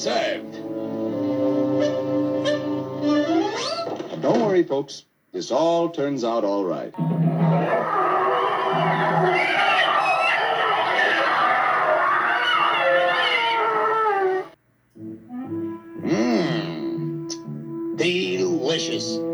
served. Don't worry, folks. This all turns out all right. Delicious.